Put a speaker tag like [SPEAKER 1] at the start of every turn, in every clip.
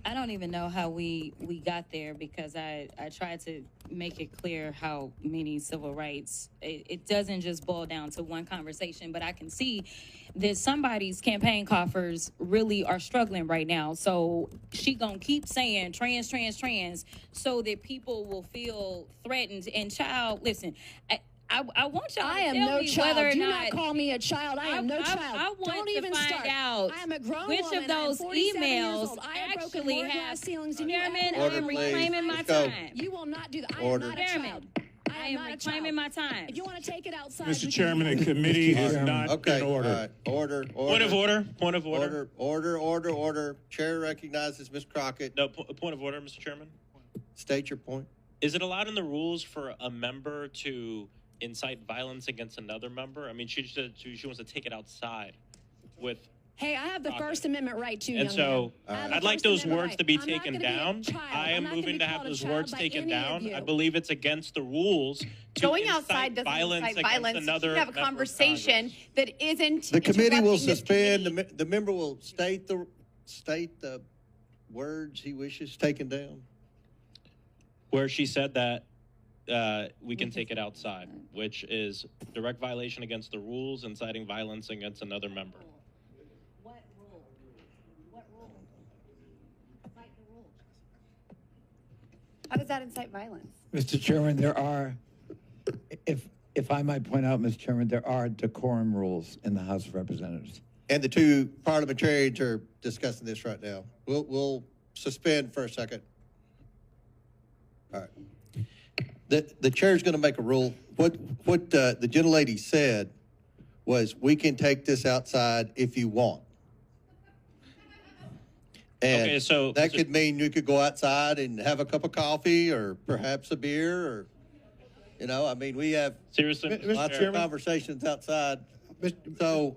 [SPEAKER 1] I don't even know how we got there because I tried to make it clear how many civil rights, it doesn't just boil down to one conversation, but I can see that somebody's campaign coffers really are struggling right now. So she gonna keep saying trans, trans, trans so that people will feel threatened. And child, listen, I want y'all to tell me whether or
[SPEAKER 2] Do
[SPEAKER 1] not.
[SPEAKER 2] not call me a child. I am no child.
[SPEAKER 1] I want
[SPEAKER 2] Don't
[SPEAKER 1] to
[SPEAKER 2] even
[SPEAKER 1] find
[SPEAKER 2] start.
[SPEAKER 1] out
[SPEAKER 2] I am a grown
[SPEAKER 1] which
[SPEAKER 2] woman.
[SPEAKER 1] of those emails actually have.
[SPEAKER 2] ceilings.
[SPEAKER 1] Chairman, I
[SPEAKER 3] Order,
[SPEAKER 1] am
[SPEAKER 3] please.
[SPEAKER 1] reclaiming my
[SPEAKER 3] Let's go.
[SPEAKER 1] time.
[SPEAKER 2] You will not do that. I
[SPEAKER 3] Order.
[SPEAKER 2] am not a
[SPEAKER 1] Chairman,
[SPEAKER 2] child.
[SPEAKER 1] I am reclaiming my time.
[SPEAKER 2] If you want to take it outside,
[SPEAKER 4] Mr.
[SPEAKER 2] we
[SPEAKER 4] Chairman,
[SPEAKER 2] can.
[SPEAKER 4] the committee is not
[SPEAKER 3] Okay,
[SPEAKER 4] in order.
[SPEAKER 3] all right. Order.
[SPEAKER 5] Point of order. Point of order.
[SPEAKER 3] Order. Chair recognizes Ms. Crockett.
[SPEAKER 5] No, point of order, Mr. Chairman.
[SPEAKER 3] State your point.
[SPEAKER 5] Is it allowed in the rules for a member to incite violence against another member? I mean, she said she wants to take it outside with.
[SPEAKER 2] Hey, I have the
[SPEAKER 5] Crockett.
[SPEAKER 2] First Amendment right too,
[SPEAKER 5] And
[SPEAKER 2] young
[SPEAKER 5] so
[SPEAKER 2] man. I have the
[SPEAKER 5] I'd like
[SPEAKER 2] First
[SPEAKER 5] those
[SPEAKER 2] Amendment
[SPEAKER 5] words
[SPEAKER 2] right.
[SPEAKER 5] to be
[SPEAKER 2] I'm not
[SPEAKER 5] taken
[SPEAKER 2] gonna be a
[SPEAKER 5] down.
[SPEAKER 2] child.
[SPEAKER 5] I
[SPEAKER 2] I'm
[SPEAKER 5] am
[SPEAKER 2] not gonna
[SPEAKER 5] moving
[SPEAKER 2] be
[SPEAKER 5] to have
[SPEAKER 2] called a
[SPEAKER 5] those
[SPEAKER 2] child
[SPEAKER 5] words
[SPEAKER 2] by
[SPEAKER 5] taken
[SPEAKER 2] any of
[SPEAKER 5] down.
[SPEAKER 2] you.
[SPEAKER 5] I believe it's against the rules to
[SPEAKER 6] Going
[SPEAKER 5] incite
[SPEAKER 6] outside doesn't
[SPEAKER 5] violence
[SPEAKER 6] incite
[SPEAKER 5] against
[SPEAKER 6] violence.
[SPEAKER 5] another
[SPEAKER 6] You have a
[SPEAKER 5] member of
[SPEAKER 6] conversation
[SPEAKER 5] Congress.
[SPEAKER 6] that isn't.
[SPEAKER 3] The committee will
[SPEAKER 6] interrupting this
[SPEAKER 3] suspend.
[SPEAKER 6] committee.
[SPEAKER 3] The member will state the words he wishes taken down.
[SPEAKER 5] Where she said that we can take it outside, which is direct violation against the rules, inciting violence against another member.
[SPEAKER 1] What rule? What rule? Cite the rule.
[SPEAKER 6] How does that incite violence?
[SPEAKER 7] Mr. Chairman, there are, if I might point out, Mr. Chairman, there are decorum rules in the House of Representatives.
[SPEAKER 3] And the two parliamentarians are discussing this right now. We'll suspend for a second. All right. The chair's going to make a rule. What the gentlelady said was, we can take this outside if you want. And
[SPEAKER 5] Okay, so
[SPEAKER 3] that could mean you could go outside and have a cup of coffee or perhaps a beer, or, you know, I mean, we have
[SPEAKER 5] seriously,
[SPEAKER 4] Mr.
[SPEAKER 3] lots of
[SPEAKER 4] Chairman?
[SPEAKER 3] conversations outside.
[SPEAKER 4] Mr.
[SPEAKER 3] So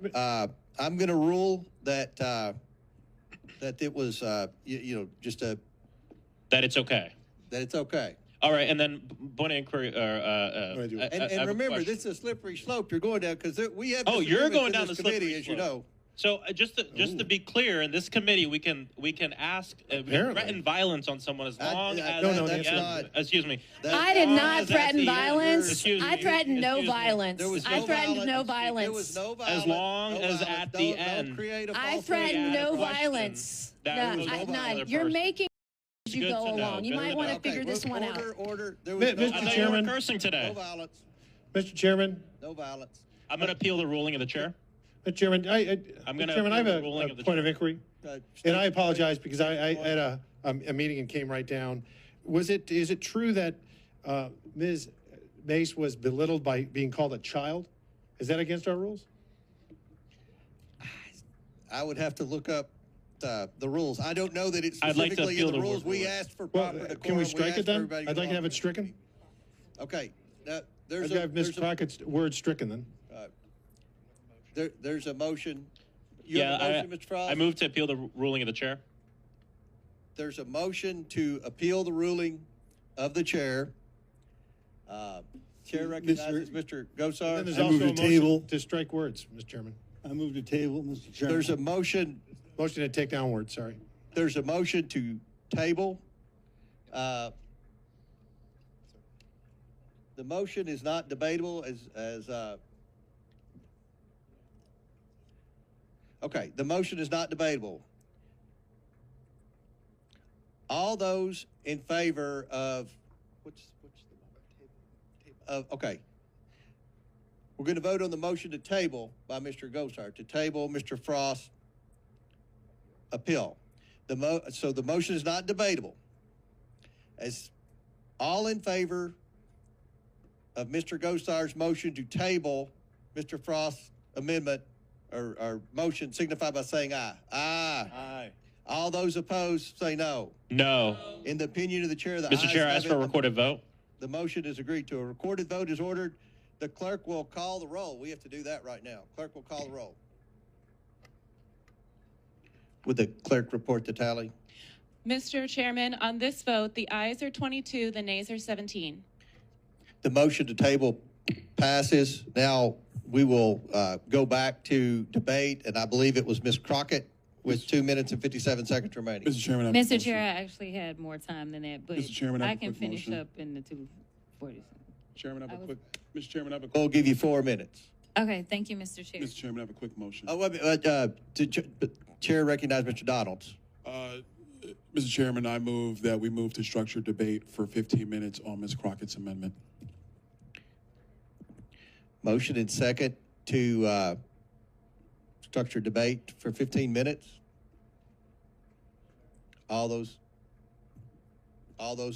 [SPEAKER 3] I'm going to rule that that it was just
[SPEAKER 5] that it's okay.
[SPEAKER 3] that it's okay.
[SPEAKER 5] All right, and then point of inquiry.
[SPEAKER 3] And remember, this is a slippery slope you're going down, because we have.
[SPEAKER 5] Oh, you're
[SPEAKER 3] disagreements
[SPEAKER 5] going
[SPEAKER 3] in
[SPEAKER 5] down
[SPEAKER 3] this
[SPEAKER 5] the
[SPEAKER 3] committee,
[SPEAKER 5] slippery
[SPEAKER 3] as you
[SPEAKER 5] slope.
[SPEAKER 3] know.
[SPEAKER 5] So just to be clear, in this committee, we can ask, we can threaten violence on someone as long as
[SPEAKER 3] no,
[SPEAKER 5] at
[SPEAKER 3] that's
[SPEAKER 5] the
[SPEAKER 3] not-
[SPEAKER 5] end. Excuse me.
[SPEAKER 2] I did
[SPEAKER 5] long
[SPEAKER 2] not
[SPEAKER 5] as at
[SPEAKER 2] threaten
[SPEAKER 5] the end-
[SPEAKER 2] violence.
[SPEAKER 5] excuse
[SPEAKER 2] I
[SPEAKER 5] me,
[SPEAKER 2] threatened no
[SPEAKER 5] excuse me.
[SPEAKER 2] violence.
[SPEAKER 3] There was
[SPEAKER 2] I
[SPEAKER 3] no
[SPEAKER 2] threatened no
[SPEAKER 3] There was
[SPEAKER 2] violence.
[SPEAKER 3] no violence.
[SPEAKER 5] As long
[SPEAKER 3] no
[SPEAKER 5] as
[SPEAKER 3] violence.
[SPEAKER 5] at the
[SPEAKER 3] Don't
[SPEAKER 5] end.
[SPEAKER 3] create a
[SPEAKER 2] I
[SPEAKER 3] false
[SPEAKER 2] threatened
[SPEAKER 5] had a
[SPEAKER 2] no
[SPEAKER 5] question
[SPEAKER 2] violence.
[SPEAKER 5] that
[SPEAKER 2] None.
[SPEAKER 5] was over
[SPEAKER 2] None.
[SPEAKER 5] another
[SPEAKER 2] You're
[SPEAKER 5] person.
[SPEAKER 2] making as you
[SPEAKER 5] Good
[SPEAKER 2] go
[SPEAKER 5] to know.
[SPEAKER 2] along. You
[SPEAKER 5] Good
[SPEAKER 2] might
[SPEAKER 5] to
[SPEAKER 2] want
[SPEAKER 5] know.
[SPEAKER 2] to figure this one out.
[SPEAKER 3] Order. There was
[SPEAKER 4] Mr.
[SPEAKER 3] no
[SPEAKER 5] I thought you were
[SPEAKER 4] Chairman.
[SPEAKER 5] cursing today.
[SPEAKER 3] No violence.
[SPEAKER 4] Mr. Chairman,
[SPEAKER 3] No violence.
[SPEAKER 5] I'm going to appeal the ruling of the chair.
[SPEAKER 4] Mr. Chairman,
[SPEAKER 5] I'm gonna
[SPEAKER 4] Mr. Chairman, I have
[SPEAKER 5] appeal the ruling
[SPEAKER 4] a
[SPEAKER 5] of the
[SPEAKER 4] point
[SPEAKER 5] chair.
[SPEAKER 4] of inquiry, and I apologize because I had a meeting and came right down. Is it true that Ms. Mace was belittled by being called a child? Is that against our rules?
[SPEAKER 3] I would have to look up the rules. I don't know that it's
[SPEAKER 5] I'd like to
[SPEAKER 3] specifically in
[SPEAKER 5] appeal
[SPEAKER 3] the
[SPEAKER 5] the
[SPEAKER 3] rules.
[SPEAKER 5] word
[SPEAKER 3] We
[SPEAKER 5] for it.
[SPEAKER 3] asked for
[SPEAKER 4] Well,
[SPEAKER 3] proper decorum.
[SPEAKER 4] can we strike
[SPEAKER 3] asked
[SPEAKER 4] it
[SPEAKER 3] for
[SPEAKER 4] then?
[SPEAKER 3] everybody
[SPEAKER 4] I'd like to have it
[SPEAKER 3] belong.
[SPEAKER 4] stricken.
[SPEAKER 3] Okay.
[SPEAKER 4] I'd
[SPEAKER 3] There's
[SPEAKER 4] like to have Ms. Crockett's word stricken then.
[SPEAKER 3] there's a motion. You have a motion, Mr. Frost?
[SPEAKER 5] I move to appeal the ruling of the chair.
[SPEAKER 3] There's a motion to appeal the ruling of the chair. Chair recognizes Mr.
[SPEAKER 4] And
[SPEAKER 3] Gosar.
[SPEAKER 4] there's
[SPEAKER 8] I
[SPEAKER 4] also
[SPEAKER 8] move
[SPEAKER 4] a
[SPEAKER 8] to
[SPEAKER 4] motion
[SPEAKER 8] table.
[SPEAKER 4] to strike words, Mr. Chairman.
[SPEAKER 8] I move to table, Mr. Chairman.
[SPEAKER 3] There's a motion.
[SPEAKER 4] Motion to take down words, sorry.
[SPEAKER 3] There's a motion to table. The motion is not debatable as okay, the motion is not debatable. All those in favor of okay. We're going to vote on the motion to table by Mr. Gosar, to table Mr. Frost's appeal. So the motion is not debatable. As all in favor of Mr. Gosar's motion to table Mr. Frost's amendment or motion, signify by saying aye. Aye.
[SPEAKER 8] Aye.
[SPEAKER 3] All those opposed say no.
[SPEAKER 5] No.
[SPEAKER 3] In the opinion of the chair, the
[SPEAKER 5] Mr.
[SPEAKER 3] ayes
[SPEAKER 5] Chair, I
[SPEAKER 3] have
[SPEAKER 5] ask for a
[SPEAKER 3] it.
[SPEAKER 5] recorded vote.
[SPEAKER 3] The motion is agreed to. A recorded vote is ordered. The clerk will call the roll. We have to do that right now. Clerk will call the roll. Would the clerk report the tally?
[SPEAKER 9] Mr. Chairman, on this vote, the ayes are 22, the nays are 17.
[SPEAKER 3] The motion to table passes. Now we will go back to debate, and I believe it was Ms. Crockett with 2 minutes and 57 seconds remaining.
[SPEAKER 8] Mr. Chairman, I have a
[SPEAKER 1] Mr.
[SPEAKER 8] motion.
[SPEAKER 1] Chair, I actually had more time than that, but
[SPEAKER 8] Mr. Chairman, I have
[SPEAKER 1] I
[SPEAKER 8] a
[SPEAKER 1] can
[SPEAKER 8] quick
[SPEAKER 1] finish
[SPEAKER 8] motion.
[SPEAKER 1] up in the 2:40.
[SPEAKER 8] Chairman, I have
[SPEAKER 1] I
[SPEAKER 8] a
[SPEAKER 1] was-
[SPEAKER 8] quick, Mr. Chairman, I have a
[SPEAKER 3] We'll give you 4 minutes.
[SPEAKER 1] Okay, thank you, Mr. Chair.
[SPEAKER 8] Mr. Chairman, I have a quick motion.
[SPEAKER 3] Oh, wait a minute, Chair recognize Mr. Donalds.
[SPEAKER 8] Mr. Chairman, I move that we move to structured debate for 15 minutes on Ms. Crockett's amendment.
[SPEAKER 3] Motion and second to structure debate for 15 minutes. All those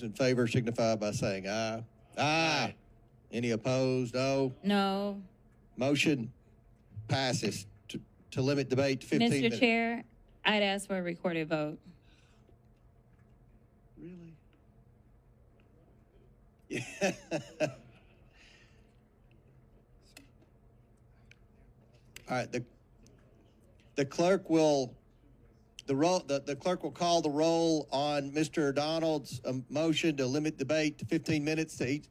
[SPEAKER 3] in favor signify by saying aye. Aye. Any opposed? No.
[SPEAKER 1] No,
[SPEAKER 3] Motion passes to limit debate to 15 minutes.
[SPEAKER 1] Mr. Chair, I'd ask for a recorded vote.
[SPEAKER 3] Really? Yeah. All right, the clerk will the clerk will call the roll on Mr. Donald's motion to limit debate to 15 minutes to each.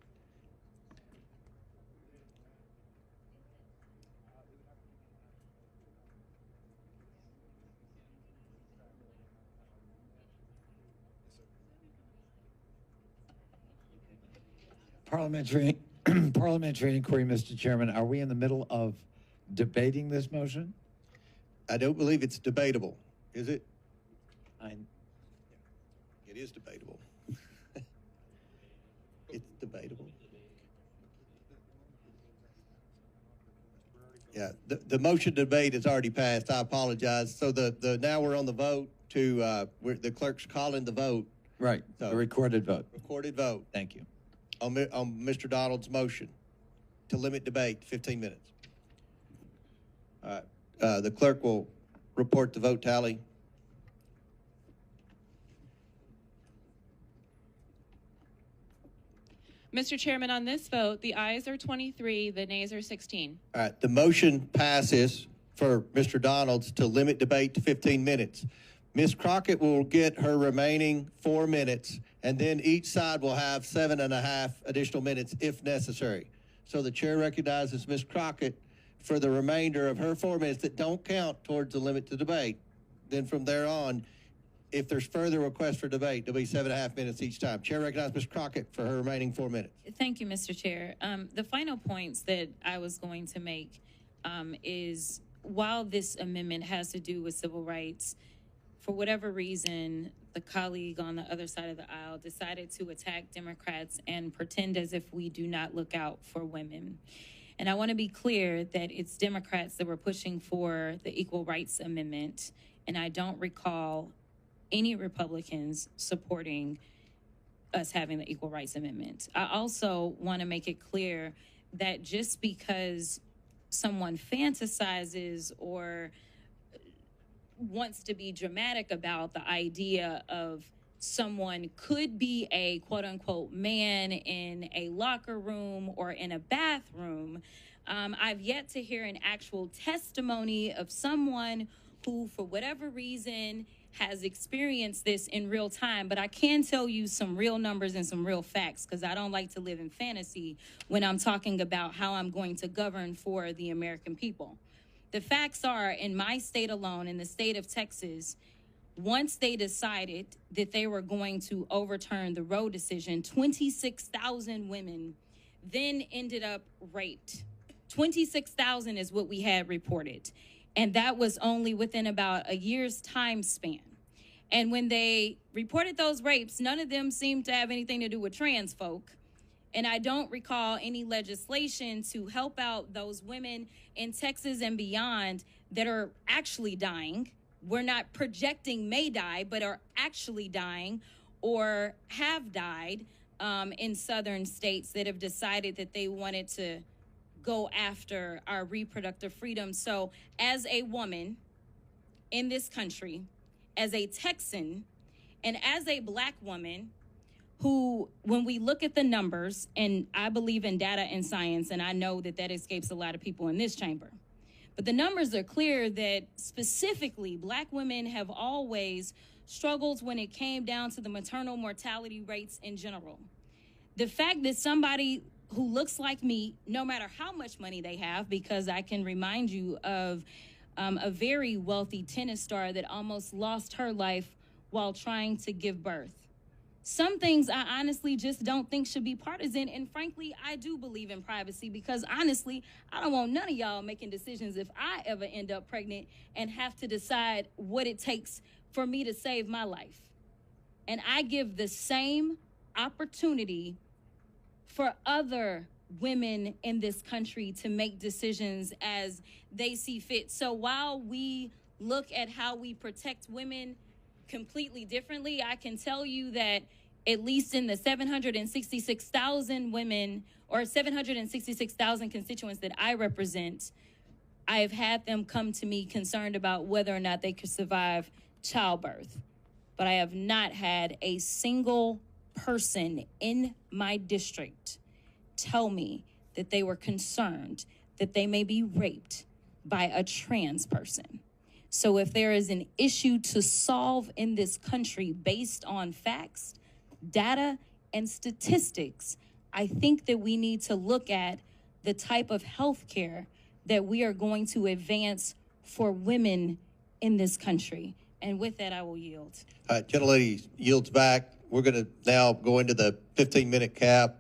[SPEAKER 7] Parliamentary inquiry, Mr. Chairman. Are we in the middle of debating this motion?
[SPEAKER 3] I don't believe it's debatable, is it? It is debatable. It's debatable. Yeah, the motion debate is already passed. I apologize. So now we're on the vote to the clerk's calling the vote.
[SPEAKER 7] Right.
[SPEAKER 3] So-
[SPEAKER 7] The recorded vote.
[SPEAKER 3] Recorded vote
[SPEAKER 7] Thank you.
[SPEAKER 3] on Mr. Donald's motion to limit debate to 15 minutes. All right. The clerk will report the vote tally.
[SPEAKER 9] Mr. Chairman, on this vote, the ayes are 23, the nays are 16.
[SPEAKER 3] All right, the motion passes for Mr. Donalds to limit debate to 15 minutes. Ms. Crockett will get her remaining 4 minutes, and then each side will have 7.5 additional minutes if necessary. So the chair recognizes Ms. Crockett for the remainder of her 4 minutes that don't count towards the limit to debate. Then from there on, if there's further requests for debate, there'll be 7.5 minutes each time. Chair recognizes Ms. Crockett for her remaining 4 minutes.
[SPEAKER 1] Thank you, Mr. Chair. The final points that I was going to make is while this amendment has to do with civil rights, for whatever reason, the colleague on the other side of the aisle decided to attack Democrats and pretend as if we do not look out for women. And I want to be clear that it's Democrats that were pushing for the Equal Rights Amendment, and I don't recall any Republicans supporting us having the Equal Rights Amendment. I also want to make it clear that just because someone fantasizes or wants to be dramatic about the idea of someone could be a quote unquote man in a locker room or in a bathroom, I've yet to hear an actual testimony of someone who, for whatever reason, has experienced this in real time. But I can tell you some real numbers and some real facts, because I don't like to live in fantasy when I'm talking about how I'm going to govern for the American people. The facts are, in my state alone, in the state of Texas, once they decided that they were going to overturn the Roe decision, 26,000 women then ended up raped. 26,000 is what we had reported. And that was only within about a year's time span. And when they reported those rapes, none of them seemed to have anything to do with trans folk. And I don't recall any legislation to help out those women in Texas and beyond that are actually dying. We're not projecting may die, but are actually dying or have died in southern states that have decided that they wanted to go after our reproductive freedom. So as a woman in this country, as a Texan, and as a Black woman who, when we look at the numbers, and I believe in data and science, and I know that that escapes a lot of people in this chamber, but the numbers are clear that specifically Black women have always struggled when it came down to the maternal mortality rates in general. The fact that somebody who looks like me, no matter how much money they have, because I can remind you of a very wealthy tennis star that almost lost her life while trying to give birth. Some things I honestly just don't think should be partisan. And frankly, I do believe in privacy because honestly, I don't want none of y'all making decisions if I ever end up pregnant and have to decide what it takes for me to save my life. And I give the same opportunity for other women in this country to make decisions as they see fit. So while we look at how we protect women completely differently, I can tell you that at least in the 766,000 women or 766,000 constituents that I represent, I have had them come to me concerned about whether or not they could survive childbirth. But I have not had a single person in my district tell me that they were concerned that they may be raped by a trans person. So if there is an issue to solve in this country based on facts, data, and statistics, I think that we need to look at the type of health care that we are going to advance for women in this country. And with that, I will yield.
[SPEAKER 3] All right, gentlelady yields back. We're going to now go into the 15-minute cap.